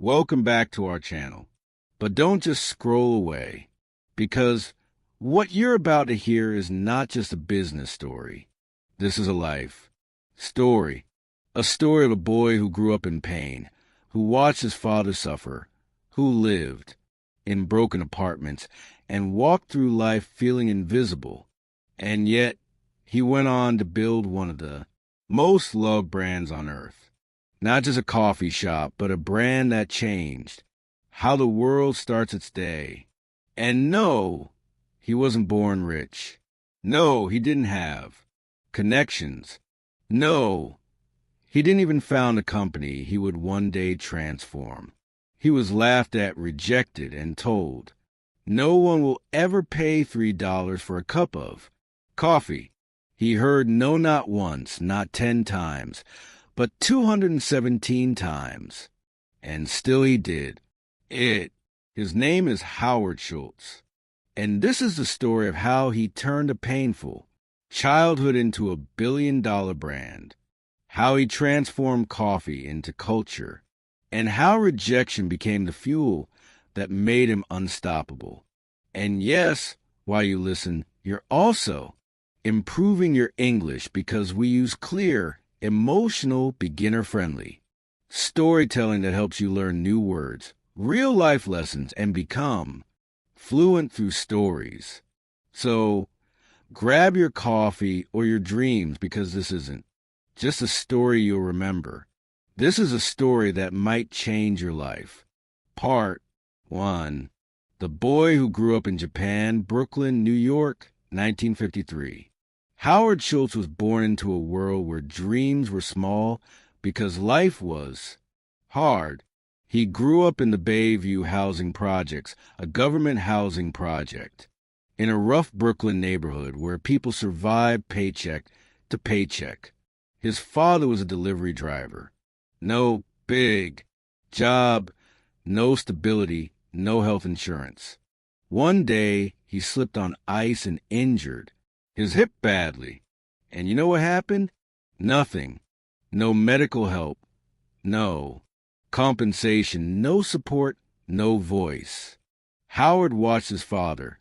Welcome back to our channel. But don't just scroll away, because what you're about to hear is not just a business story. This is a life story. A story of a boy who grew up in pain, who watched his father suffer, who lived in broken apartments and walked through life feeling invisible. And yet, he went on to build one of the most loved brands on earth. Not just a coffee shop, but a brand that changed how the world starts its day. And no, he wasn't born rich. No, he didn't have connections. No, he didn't even found a company he would one day transform. He was laughed at, rejected, and told, no one will ever pay $3 for a cup of coffee. He heard no not once, not 10 times, but 217 times. And still he did it. His name is Howard Schultz. And this is the story of how he turned a painful childhood into a billion-dollar brand, how he transformed coffee into culture, and how rejection became the fuel that made him unstoppable. And yes, while you listen, you're also improving your English because we use clear, emotional, beginner-friendly storytelling that helps you learn new words, real-life lessons, and become fluent through stories. So grab your coffee or your dreams, because this isn't just a story you'll remember. This is a story that might change your life. Part 1. The boy who grew up in Japan, Brooklyn, New York, 1953. Howard Schultz was born into a world where dreams were small because life was hard. He grew up in the Bayview Housing Projects, a government housing project, in a rough Brooklyn neighborhood where people survived paycheck to paycheck. His father was a delivery driver. No big job, no stability, no health insurance. One day, he slipped on ice and injured his hip badly. And you know what happened? Nothing. No medical help. No compensation. No support. No voice. Howard watched his father,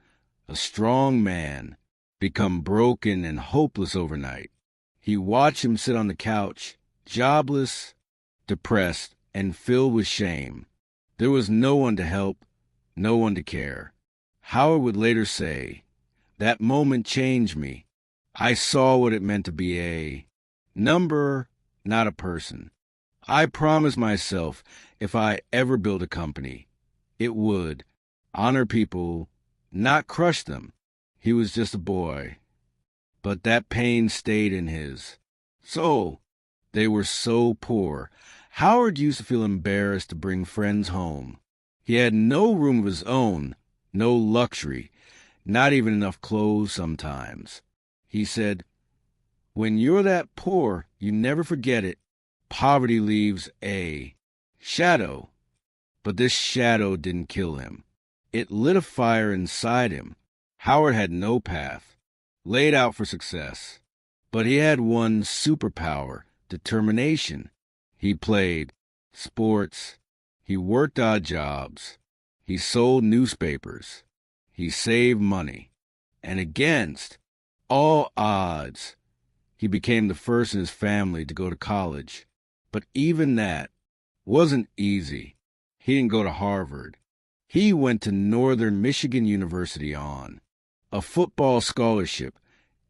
a strong man, become broken and hopeless overnight. He watched him sit on the couch, jobless, depressed, and filled with shame. There was no one to help, no one to care. Howard would later say, that moment changed me. I saw what it meant to be a number, not a person. I promised myself if I ever build a company, it would honor people, not crush them. He was just a boy. But that pain stayed in his soul. They were so poor. Howard used to feel embarrassed to bring friends home. He had no room of his own, no luxury, not even enough clothes sometimes. He said, when you're that poor, you never forget it. Poverty leaves a shadow. But this shadow didn't kill him. It lit a fire inside him. Howard had no path laid out for success, but he had one superpower: determination. He played sports. He worked odd jobs. He sold newspapers. He saved money. And against all odds, he became the first in his family to go to college. But even that wasn't easy. He didn't go to Harvard. He went to Northern Michigan University on a football scholarship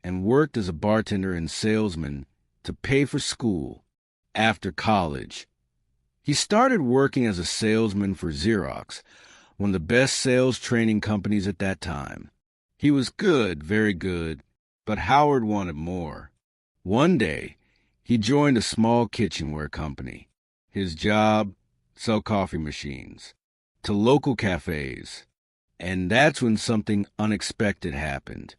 and worked as a bartender and salesman to pay for school after college. He started working as a salesman for Xerox, one of the best sales training companies at that time. He was good, very good, but Howard wanted more. One day, he joined a small kitchenware company. His job, sell coffee machines to local cafes. And that's when something unexpected happened.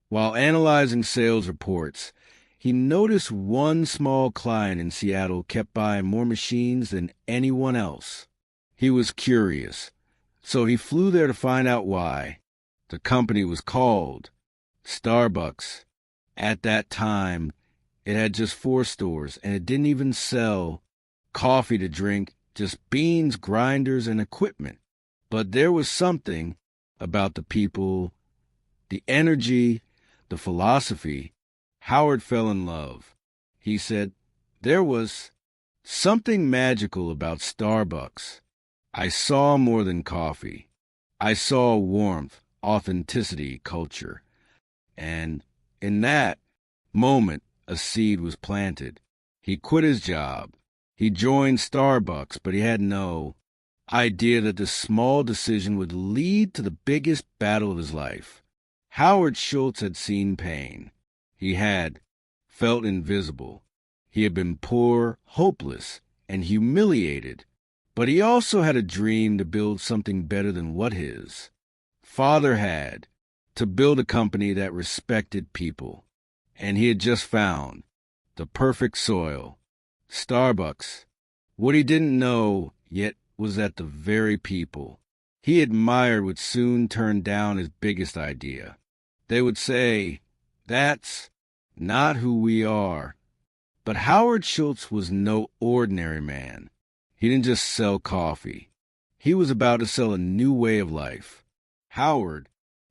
While analyzing sales reports, he noticed one small client in Seattle kept buying more machines than anyone else. He was curious, so he flew there to find out why. The company was called Starbucks. At that time, it had just 4 stores, and it didn't even sell coffee to drink, just beans, grinders, and equipment. But there was something about the people, the energy, the philosophy. Howard fell in love. He said, there was something magical about Starbucks. I saw more than coffee. I saw warmth, authenticity, culture. And in that moment, a seed was planted. He quit his job. He joined Starbucks, but he had no idea that this small decision would lead to the biggest battle of his life. Howard Schultz had seen pain. He had felt invisible. He had been poor, hopeless, and humiliated. But he also had a dream to build something better than what his father had, to build a company that respected people. And he had just found the perfect soil, Starbucks. What he didn't know yet was that the very people he admired would soon turn down his biggest idea. They would say, that's not who we are. But Howard Schultz was no ordinary man. He didn't just sell coffee. He was about to sell a new way of life. Howard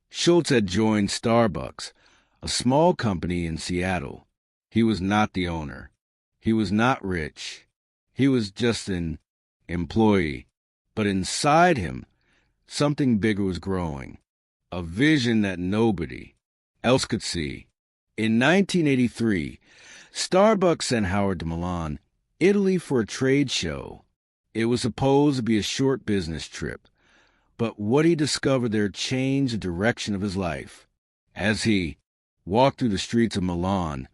Schultz had joined Starbucks, a small company in Seattle. He was not the owner. He was not rich. He was just an employee. But inside him, something bigger was growing, a vision that nobody else could see. In 1983, Starbucks sent Howard to Milan, Italy for a trade show. It was supposed to be a short business trip, but what he discovered there changed the direction of his life. As he walked through the streets of Milan,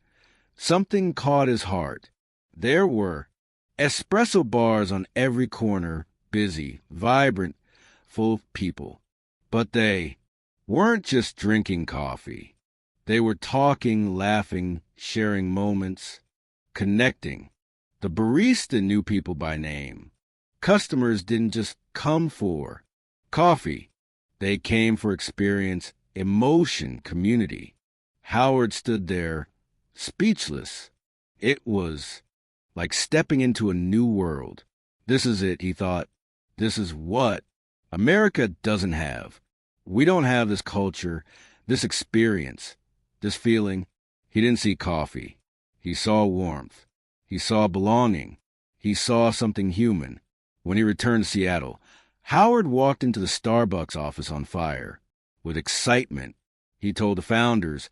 something caught his heart. There were espresso bars on every corner, busy, vibrant, full of people. But they weren't just drinking coffee. They were talking, laughing, sharing moments, connecting. The barista knew people by name. Customers didn't just come for coffee. They came for experience, emotion, community. Howard stood there, speechless. It was like stepping into a new world. This is it, he thought. This is what America doesn't have. We don't have this culture, this experience, this feeling. He didn't see coffee. He saw warmth. He saw belonging. He saw something human. When he returned to Seattle, Howard walked into the Starbucks office on fire. With excitement, he told the founders,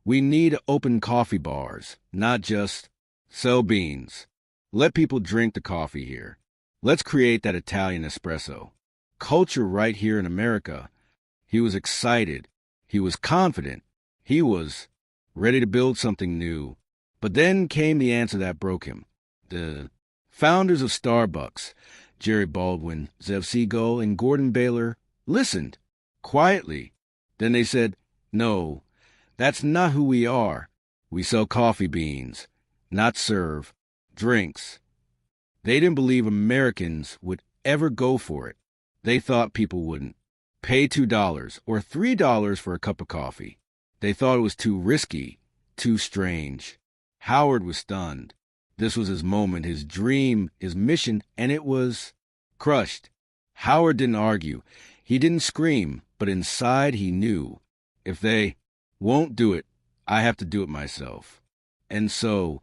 we need to open coffee bars, not just sell beans. Let people drink the coffee here. Let's create that Italian espresso culture right here in America. He was excited. He was confident. He was ready to build something new. But then came the answer that broke him. The founders of Starbucks, Jerry Baldwin, Zev Segal, and Gordon Baylor, listened quietly. Then they said, no, that's not who we are. We sell coffee beans, not serve drinks. They didn't believe Americans would ever go for it. They thought people wouldn't pay $2 or $3 for a cup of coffee. They thought it was too risky, too strange. Howard was stunned. This was his moment, his dream, his mission, and it was crushed. Howard didn't argue. He didn't scream, but inside he knew, if they won't do it, I have to do it myself. And so,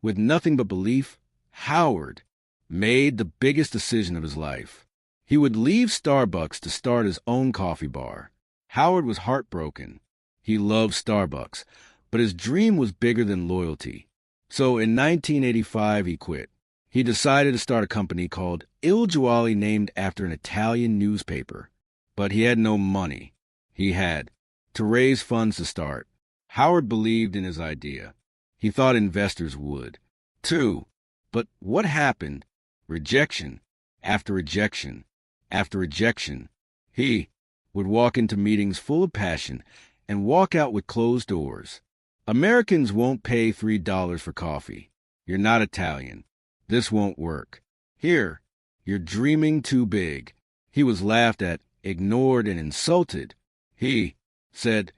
with nothing but belief, Howard made the biggest decision of his life. He would leave Starbucks to start his own coffee bar. Howard was heartbroken. He loved Starbucks, but his dream was bigger than loyalty. So in 1985, he quit. He decided to start a company called Il Giornale, named after an Italian newspaper. But he had no money. He had to raise funds to start. Howard believed in his idea. He thought investors would, too. But what happened? Rejection after rejection after rejection. He would walk into meetings full of passion and walk out with closed doors. Americans won't pay $3 for coffee. You're not Italian. This won't work. Here, you're dreaming too big. He was laughed at, ignored, and insulted. He said,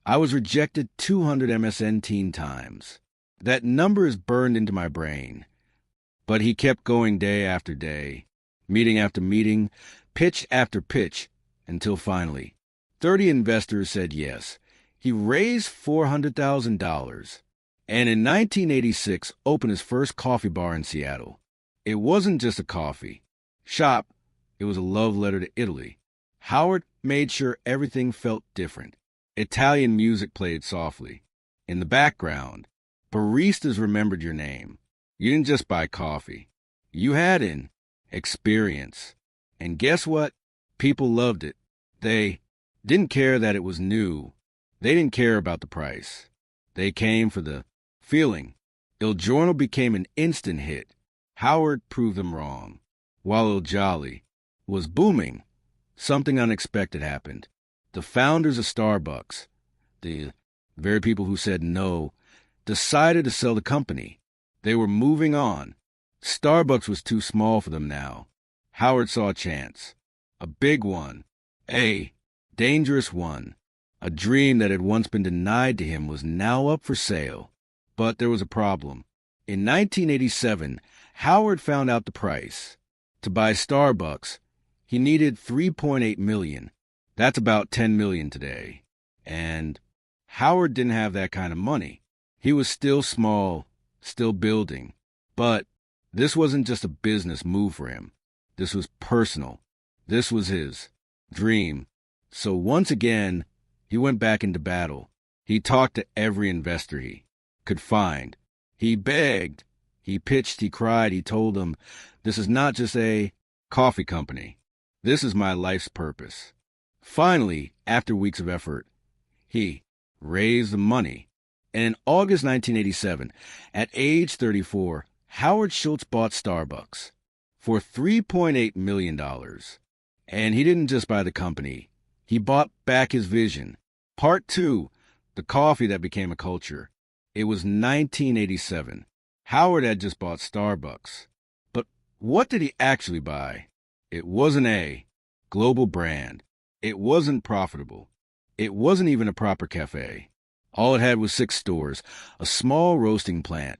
I was rejected 200 MSN times. That number is burned into my brain. But he kept going day after day. meeting after meeting, pitch after pitch, until finally 30 investors said yes. He raised $400,000 and in 1986 opened his first coffee bar in Seattle. It wasn't just a coffee shop, it was a love letter to Italy. Howard made sure everything felt different. Italian music played softly. In the background, baristas remembered your name. You didn't just buy coffee. You had an experience. And guess what? People loved it. They didn't care that it was new. They didn't care about the price. They came for the feeling. Il Giorno became an instant hit. Howard proved them wrong. While Il Jolly was booming, something unexpected happened. The founders of Starbucks, the very people who said no, decided to sell the company. They were moving on. Starbucks was too small for them now. Howard saw a chance. A big one. A dangerous one. A dream that had once been denied to him was now up for sale. But there was a problem. In 1987, Howard found out the price. To buy Starbucks, he needed $3.8 million. That's about $10 million today. And Howard didn't have that kind of money. He was still small, still building. But this wasn't just a business move for him. This was personal. This was his dream. So once again, he went back into battle. He talked to every investor he could find. He begged. He pitched. He cried. He told them, this is not just a coffee company. This is my life's purpose. Finally, after weeks of effort, he raised the money. And in August 1987, at age 34, Howard Schultz bought Starbucks for $3.8 million. And he didn't just buy the company. He bought back his vision. Part 2, the coffee that became a culture. It was 1987. Howard had just bought Starbucks. But what did he actually buy? It wasn't a global brand. It wasn't profitable. It wasn't even a proper cafe. All it had was 6 stores, a small roasting plant,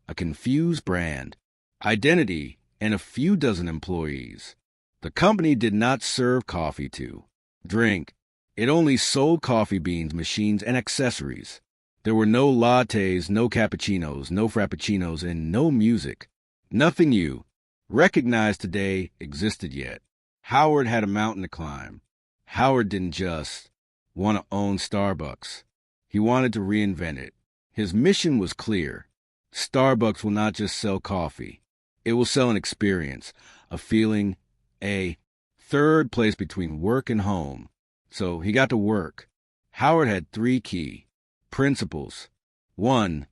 a confused brand, identity, and a few dozen employees. The company did not serve coffee to drink. It only sold coffee beans, machines, and accessories. There were no lattes, no cappuccinos, no frappuccinos, and no music. Nothing you recognize today existed yet. Howard had a mountain to climb. Howard didn't just want to own Starbucks. He wanted to reinvent it. His mission was clear. Starbucks will not just sell coffee. It will sell an experience, a feeling, a third place between work and home. So he got to work. Howard had 3 key principles. 1,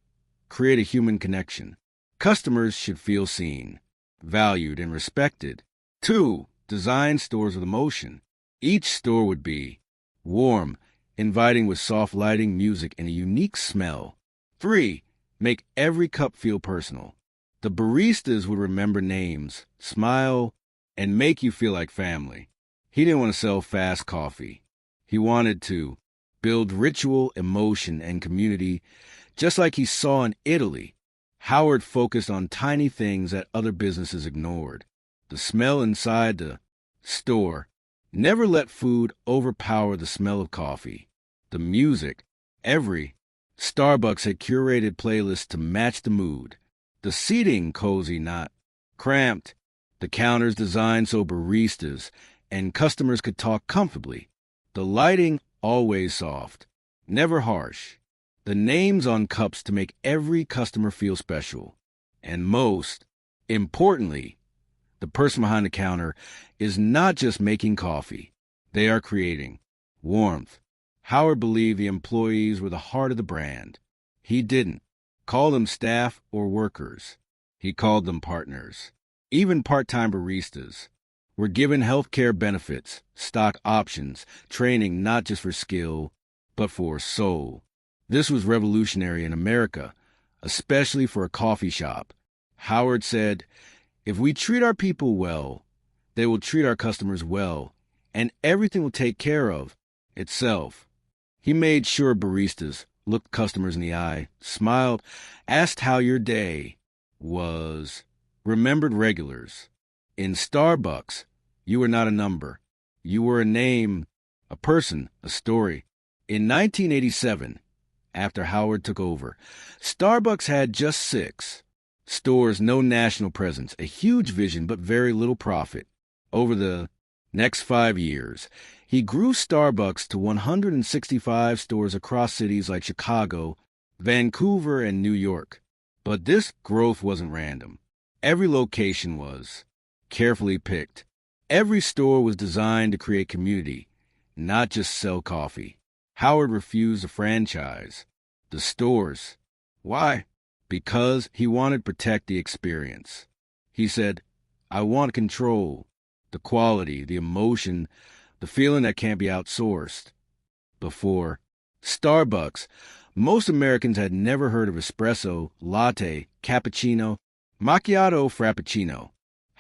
create a human connection. Customers should feel seen, valued, and respected. 2, design stores with emotion. Each store would be warm, inviting with soft lighting, music, and a unique smell. 3, make every cup feel personal. The baristas would remember names, smile, and make you feel like family. He didn't want to sell fast coffee. He wanted to build ritual, emotion, and community, just like he saw in Italy. Howard focused on tiny things that other businesses ignored. The smell inside the store. Never let food overpower the smell of coffee. The music. Every Starbucks had curated playlists to match the mood. The seating cozy, not cramped. The counters designed so baristas and customers could talk comfortably. The lighting always soft, never harsh. The names on cups to make every customer feel special. And most importantly, the person behind the counter is not just making coffee. They are creating warmth. Howard believed the employees were the heart of the brand. He didn't call them staff or workers. He called them partners. Even part-time baristas were given health care benefits, stock options, training not just for skill, but for soul. This was revolutionary in America, especially for a coffee shop. Howard said, if we treat our people well, they will treat our customers well, and everything will take care of itself. He made sure baristas looked customers in the eye, smiled, asked how your day was, remembered regulars. In Starbucks, you were not a number. You were a name, a person, a story. In 1987, after Howard took over, Starbucks had just 6 stores, no national presence, a huge vision, but very little profit. Over the next 5 years, he grew Starbucks to 165 stores across cities like Chicago, Vancouver, and New York. But this growth wasn't random. Every location was carefully picked. Every store was designed to create community, not just sell coffee. Howard refused a franchise. The stores. Why? Because he wanted to protect the experience. He said, I want control, the quality, the emotion, the feeling that can't be outsourced. Before Starbucks, most Americans had never heard of espresso, latte, cappuccino, macchiato, frappuccino.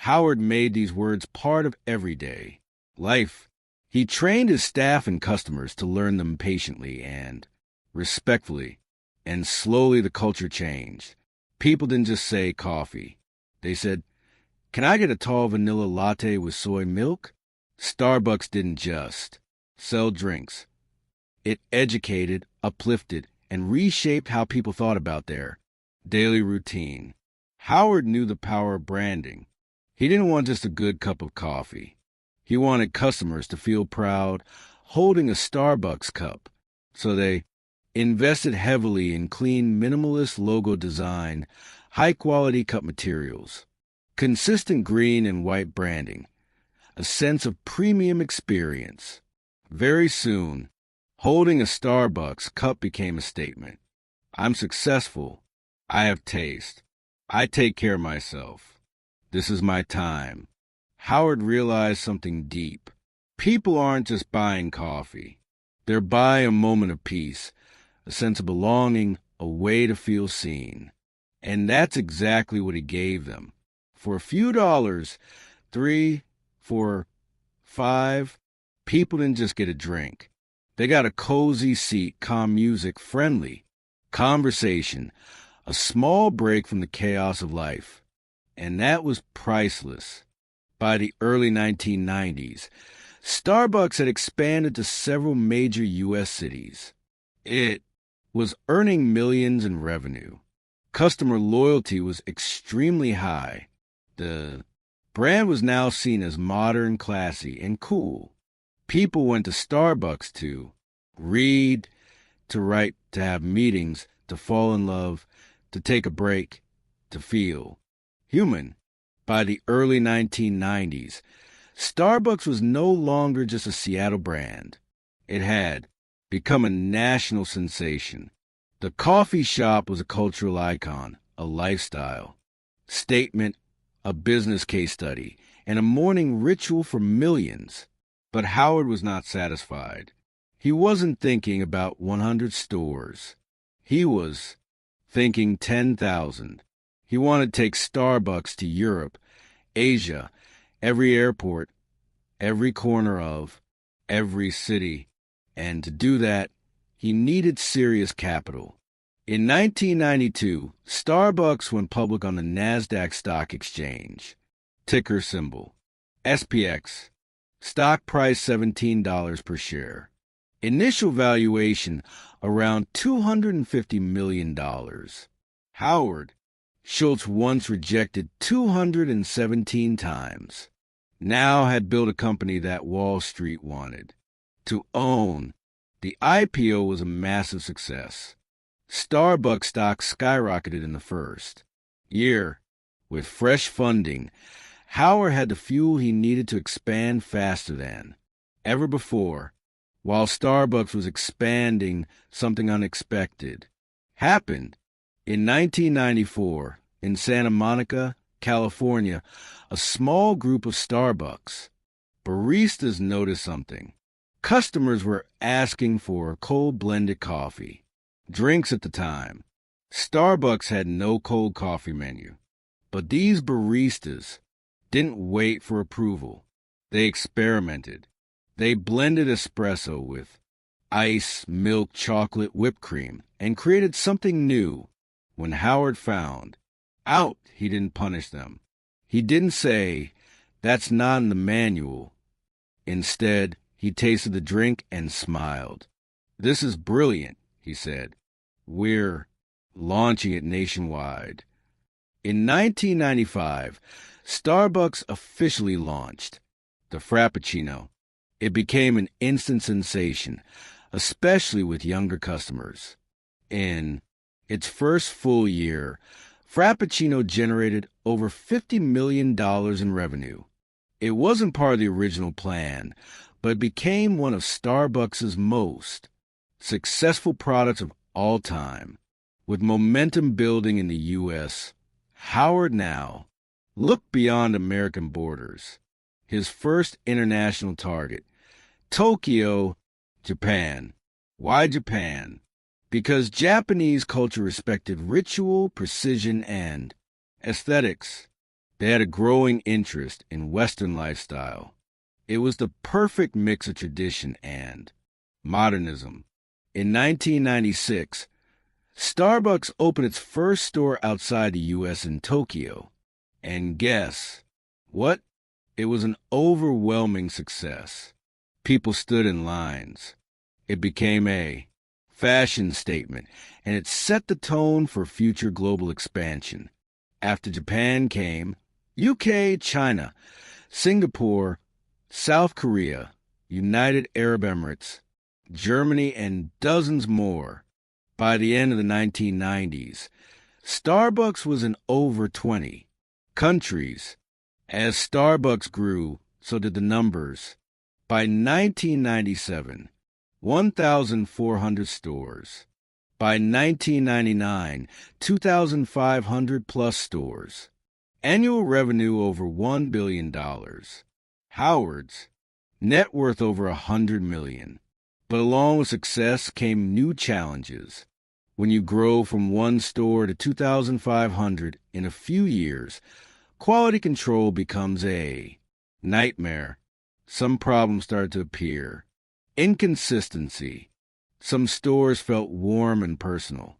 Howard made these words part of everyday life. He trained his staff and customers to learn them patiently and respectfully, and slowly the culture changed. People didn't just say coffee. They said, can I get a tall vanilla latte with soy milk? Starbucks didn't just sell drinks. It educated, uplifted, and reshaped how people thought about their daily routine. Howard knew the power of branding. He didn't want just a good cup of coffee. He wanted customers to feel proud holding a Starbucks cup, so they invested heavily in clean, minimalist logo design, high-quality cup materials, consistent green and white branding, a sense of premium experience. Very soon, holding a Starbucks cup became a statement. I'm successful. I have taste. I take care of myself. This is my time. Howard realized something deep. People aren't just buying coffee. They're buying a moment of peace, a sense of belonging, a way to feel seen. And that's exactly what he gave them. For a few dollars, 3, 4, 5, people didn't just get a drink. They got a cozy seat, calm music, friendly conversation, a small break from the chaos of life. And that was priceless. By the early 1990s, Starbucks had expanded to several major U.S. cities. It was earning millions in revenue. Customer loyalty was extremely high. The brand was now seen as modern, classy, and cool. People went to Starbucks to read, to write, to have meetings, to fall in love, to take a break, to feel human. By the early 1990s, Starbucks was no longer just a Seattle brand. It had become a national sensation. The coffee shop was a cultural icon, a lifestyle statement, a business case study, and a morning ritual for millions. But Howard was not satisfied. He wasn't thinking about 100 stores. He was thinking 10,000. He wanted to take Starbucks to Europe, Asia, every airport, every corner of every city. And to do that, he needed serious capital. In 1992, Starbucks went public on the NASDAQ Stock Exchange. Ticker symbol SPX. Stock price $17 per share. Initial valuation around $250 million. Howard Schultz once rejected 217 times. Now had built a company that Wall Street wanted to own. The IPO was a massive success. Starbucks stock skyrocketed in the first year. With fresh funding, Howard had the fuel he needed to expand faster than ever before. While Starbucks was expanding, something unexpected happened. In 1994, in Santa Monica, California, a small group of Starbucks baristas noticed something. Customers were asking for cold blended coffee. Drinks at the time. Starbucks had no cold coffee menu. But these baristas didn't wait for approval. They experimented. They blended espresso with ice, milk, chocolate, whipped cream, and created something new. When Howard found out, he didn't punish them. He didn't say, That's not in the manual. Instead, he tasted the drink and smiled. This is brilliant, he said. We're launching it nationwide. In 1995, Starbucks officially launched the Frappuccino. It became an instant sensation, especially with younger customers. In its first full year, Frappuccino generated over $50 million in revenue. It wasn't part of the original plan, but it became one of Starbucks' most successful products of all time. With momentum building in the U.S., Howard now looked beyond American borders. His first international target, Tokyo, Japan. Why Japan? Because Japanese culture respected ritual, precision, and aesthetics. They had a growing interest in Western lifestyle. It was the perfect mix of tradition and modernism. In 1996, Starbucks opened its first store outside the U.S. in Tokyo. And guess what? It was an overwhelming success. People stood in lines. It became a fashion statement, and it set the tone for future global expansion. After Japan came UK, China, Singapore, South Korea, United Arab Emirates, Germany, and dozens more. By the end of the 1990s, Starbucks was in over 20 countries. As Starbucks grew, so did the numbers. By 1997, 1,400 stores. By 1999, 2,500 plus stores. Annual revenue over $1 billion. Howard's net worth over $100 million. But along with success came new challenges. When you grow from one store to 2,500 in a few years, quality control becomes a nightmare. Some problems started to appear. Inconsistency. Some stores felt warm and personal.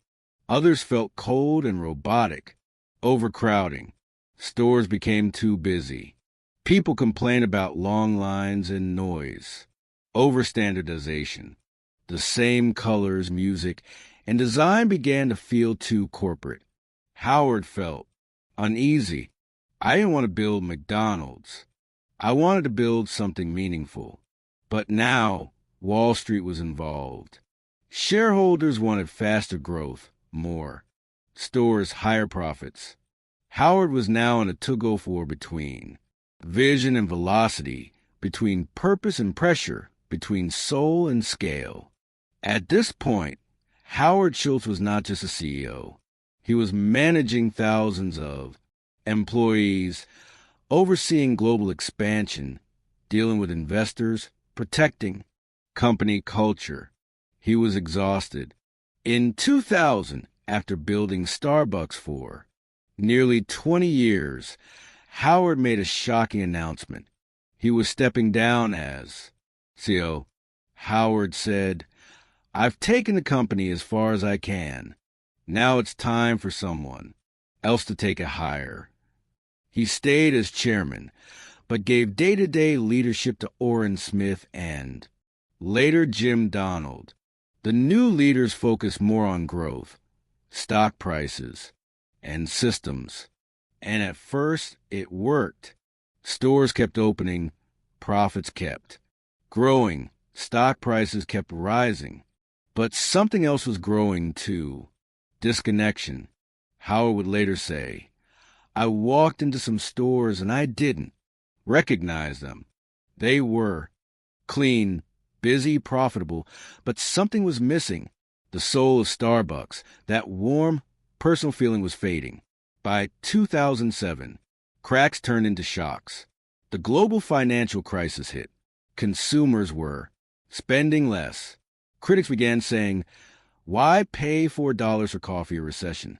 Others felt cold and robotic. Overcrowding. Stores became too busy. People complained about long lines and noise. Overstandardization. The same colors, music, and design began to feel too corporate. Howard felt uneasy. I didn't want to build McDonald's. I wanted to build something meaningful. But now, Wall Street was involved. Shareholders wanted faster growth, more. Stores, higher profits. Howard was now in a tug-of-war between vision and velocity, between purpose and pressure, between soul and scale. At this point, Howard Schultz was not just a CEO. He was managing thousands of employees, overseeing global expansion, dealing with investors, protecting company culture. He was exhausted. In 2000, after building Starbucks for nearly 20 years, Howard made a shocking announcement. He was stepping down as CEO. Howard said, "I've taken the company as far as I can. Now it's time for someone else to take it higher." He stayed as chairman, but gave day-to-day leadership to Orrin Smith and later Jim Donald. The new leaders focused more on growth, stock prices, and systems. And at first, it worked. Stores kept opening, profits kept growing, stock prices kept rising. But something else was growing too. Disconnection. Howard would later say, "I walked into some stores and I didn't recognize them. They were clean, busy, profitable, but something was missing. The soul of Starbucks, that warm, personal feeling was fading." By 2007, cracks turned into shocks. The global financial crisis hit. Consumers were spending less. Critics began saying, "Why pay $4 for coffee or recession?"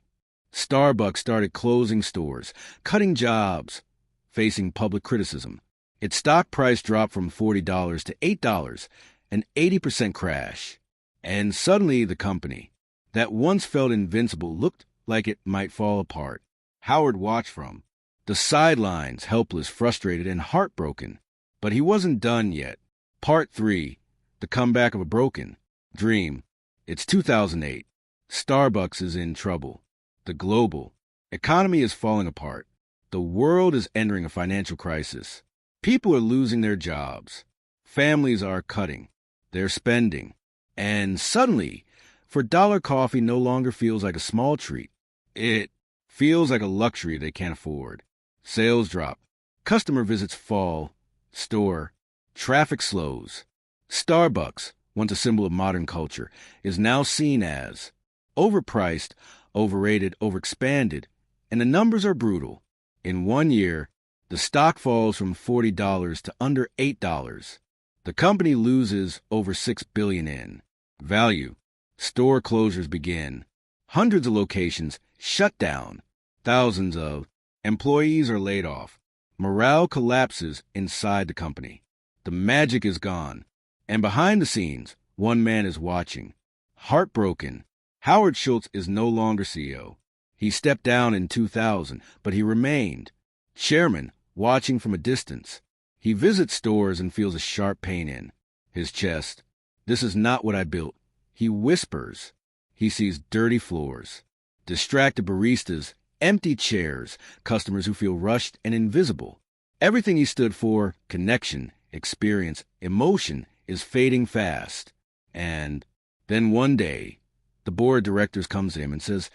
Starbucks started closing stores, cutting jobs, facing public criticism. Its stock price dropped from $40 to $8, an 80% crash. And suddenly the company, that once felt invincible, looked like it might fall apart. Howard watched from The sidelines, helpless, frustrated, and heartbroken. But he wasn't done yet. Part 3, The Comeback of a Broken Dream. It's 2008. Starbucks is in trouble. The global economy is falling apart. The world is entering a financial crisis. People are losing their jobs. Families are cutting. They're spending. And suddenly, for dollar coffee no longer feels like a small treat. It feels like a luxury they can't afford. Sales drop. Customer visits fall. Store. Traffic slows. Starbucks, once a symbol of modern culture, is now seen as overpriced, overrated, overexpanded, and the numbers are brutal. In 1 year, the stock falls from $40 to under $8. The company loses over $6 billion in value. Store closures begin. Hundreds of locations shut down. Thousands of employees are laid off. Morale collapses inside the company. The magic is gone. And behind the scenes, one man is watching. Heartbroken, Howard Schultz is no longer CEO. He stepped down in 2000, but he remained chairman, watching from a distance. He visits stores and feels a sharp pain in his chest. This is not what I built. He whispers. He sees dirty floors, distracted baristas, empty chairs, customers who feel rushed and invisible. Everything he stood for, connection, experience, emotion, is fading fast. And then one day, the board of directors comes to him and says,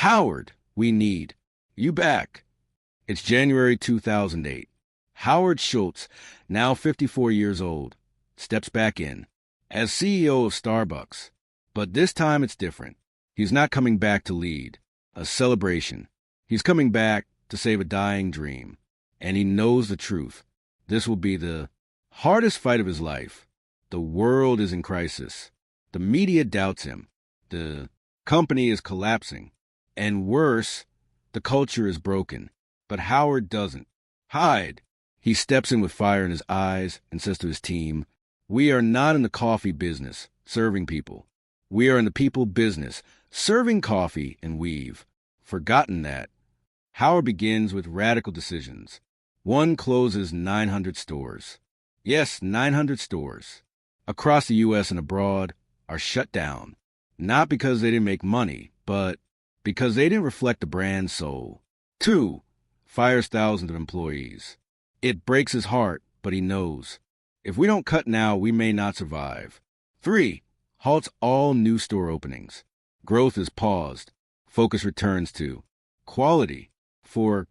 "Howard, we need you back." It's January 2008. Howard Schultz, now 54 years old, steps back in as CEO of Starbucks. But this time it's different. He's not coming back to lead a celebration. He's coming back to save a dying dream. And he knows the truth. This will be the hardest fight of his life. The world is in crisis. The media doubts him. The company is collapsing. And worse, the culture is broken. But Howard doesn't hide. He steps in with fire in his eyes and says to his team, "We are not in the coffee business, serving people. We are in the people business, serving coffee, and we've forgotten that." Howard begins with radical decisions. One closes 900 stores. Yes, 900 stores across the U.S. and abroad are shut down, not because they didn't make money, but because they didn't reflect the brand's soul. 2, fires thousands of employees. It breaks his heart, but he knows, if we don't cut now, we may not survive. 3, halts all new store openings. Growth is paused. Focus returns to quality. 4,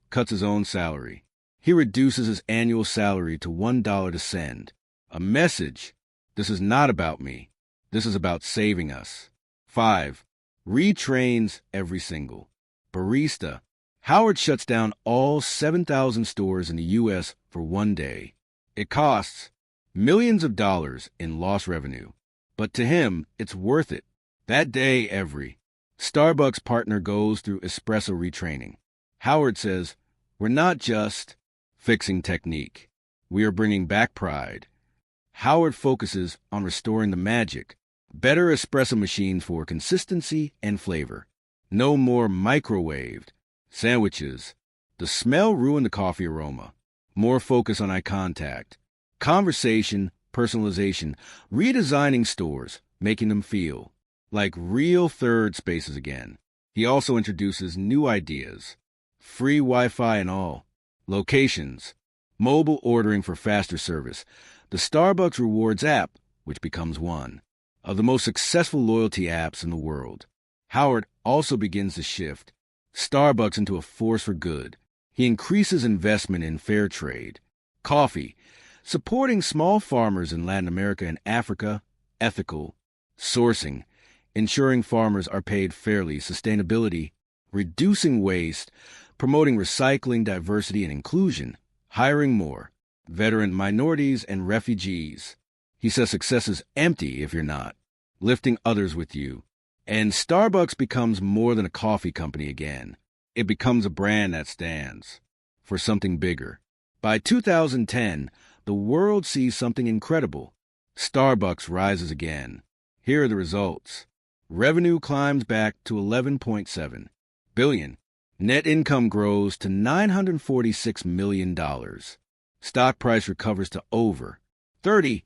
cuts his own salary. He reduces his annual salary to $1 to send a message. This is not about me. This is about saving us. 5, retrains every single barista. Howard shuts down all 7,000 stores in the U.S. for 1 day. It costs millions of dollars in lost revenue. But to him, it's worth it. That day, every Starbucks partner goes through espresso retraining. Howard says, "We're not just fixing technique. We are bringing back pride." Howard focuses on restoring the magic. Better espresso machines for consistency and flavor. No more microwaved sandwiches. The smell ruined the coffee aroma. More focus on eye contact. Conversation, personalization, redesigning stores, making them feel like real third spaces again. He also introduces new ideas. Free Wi-Fi and all. Locations. Mobile ordering for faster service. The Starbucks Rewards app, which becomes one of the most successful loyalty apps in the world. Howard also begins to shift Starbucks into a force for good. He increases investment in fair trade, coffee, supporting small farmers in Latin America and Africa, ethical sourcing, ensuring farmers are paid fairly, sustainability, reducing waste, promoting recycling, diversity, and inclusion, hiring more veteran minorities and refugees. He says success is empty if you're not lifting others with you. And Starbucks becomes more than a coffee company again. It becomes a brand that stands for something bigger. By 2010, the world sees something incredible. Starbucks rises again. Here are the results. Revenue climbs back to $11.7 billion. Net income grows to $946 million. Stock price recovers to over 30.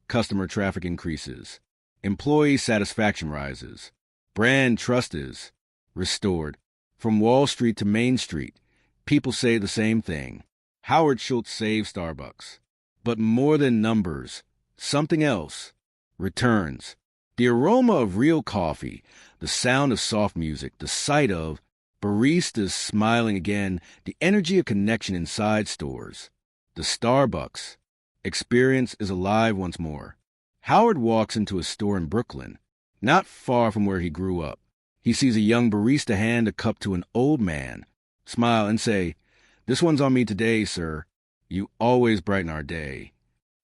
Customer traffic increases. Employee satisfaction rises. Brand trust is restored. From Wall Street to Main Street, people say the same thing. Howard Schultz saved Starbucks. But more than numbers, something else returns. The aroma of real coffee, the sound of soft music, the sight of baristas smiling again, the energy of connection inside stores. The Starbucks experience is alive once more. Howard walks into a store in Brooklyn, not far from where he grew up. He sees a young barista hand a cup to an old man, smile and say, "This one's on me today, sir. You always brighten our day."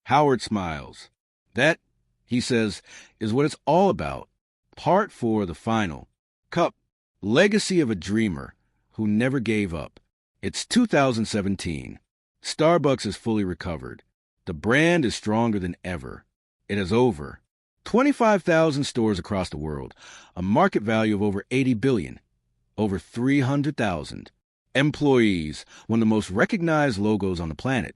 Howard smiles. That, he says, is what it's all about. Part 4, the final. Cup, legacy of a dreamer who never gave up. It's 2017. Starbucks is fully recovered. The brand is stronger than ever. It has over 25,000 stores across the world, a market value of over $80 billion, over 300,000 employees, one of the most recognized logos on the planet,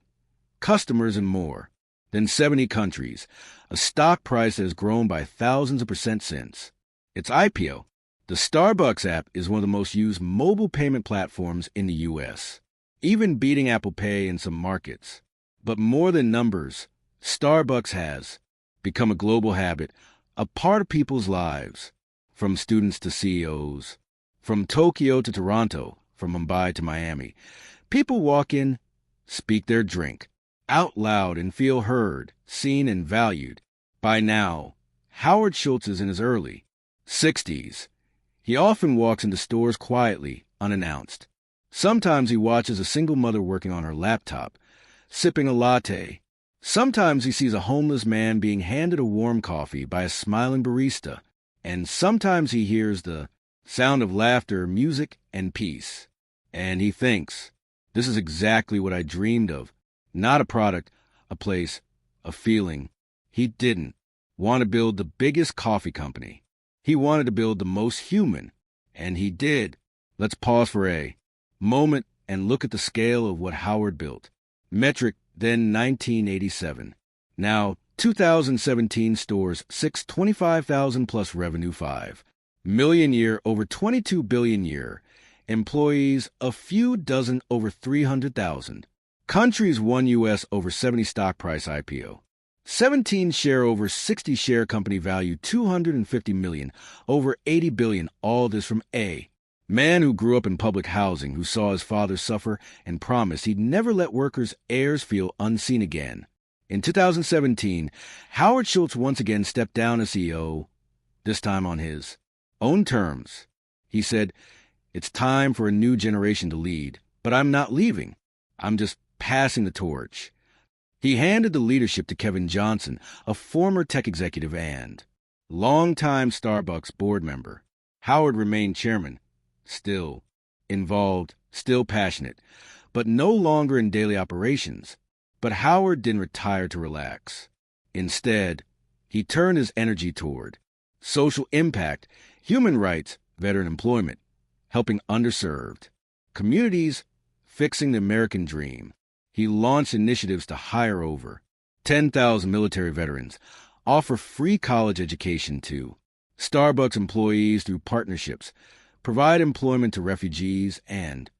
customers and more than 70 countries, a stock price that has grown by thousands of percent since its IPO. The Starbucks app is one of the most used mobile payment platforms in the U.S., even beating Apple Pay in some markets. But more than numbers, Starbucks has become a global habit, a part of people's lives, from students to CEOs, from Tokyo to Toronto, from Mumbai to Miami. People walk in, speak their drink, out loud and feel heard, seen and valued. By now, Howard Schultz is in his early 60s. He often walks into stores quietly, unannounced. Sometimes he watches a single mother working on her laptop, sipping a latte. Sometimes he sees a homeless man being handed a warm coffee by a smiling barista. And sometimes he hears the sound of laughter, music, and peace. And he thinks, this is exactly what I dreamed of. Not a product, a place, a feeling. He didn't want to build the biggest coffee company. He wanted to build the most human. And he did. Let's pause for a moment and look at the scale of what Howard built. Metric, then 1987. Now, 2017 stores 25,000 plus revenue 5 million year, over 22 billion year. Employees, a few dozen, over 300,000. Countries, 1 U.S., over 70 stock price IPO. 17 share, over 60 share, company value 250 million, over 80 billion. All this from a man who grew up in public housing, who saw his father suffer and promised he'd never let workers' heirs feel unseen again. In 2017, Howard Schultz once again stepped down as CEO, this time on his own terms. He said, "It's time for a new generation to lead, but I'm not leaving. I'm just passing the torch." He handed the leadership to Kevin Johnson, a former tech executive and longtime Starbucks board member. Howard remained chairman, still involved, still passionate, but no longer in daily operations. But Howard didn't retire to relax. Instead, he turned his energy toward social impact, human rights, veteran employment, helping underserved communities, fixing the American dream. He launched initiatives to hire over 10,000 military veterans, offer free college education to Starbucks employees through partnerships, provide employment to refugees, and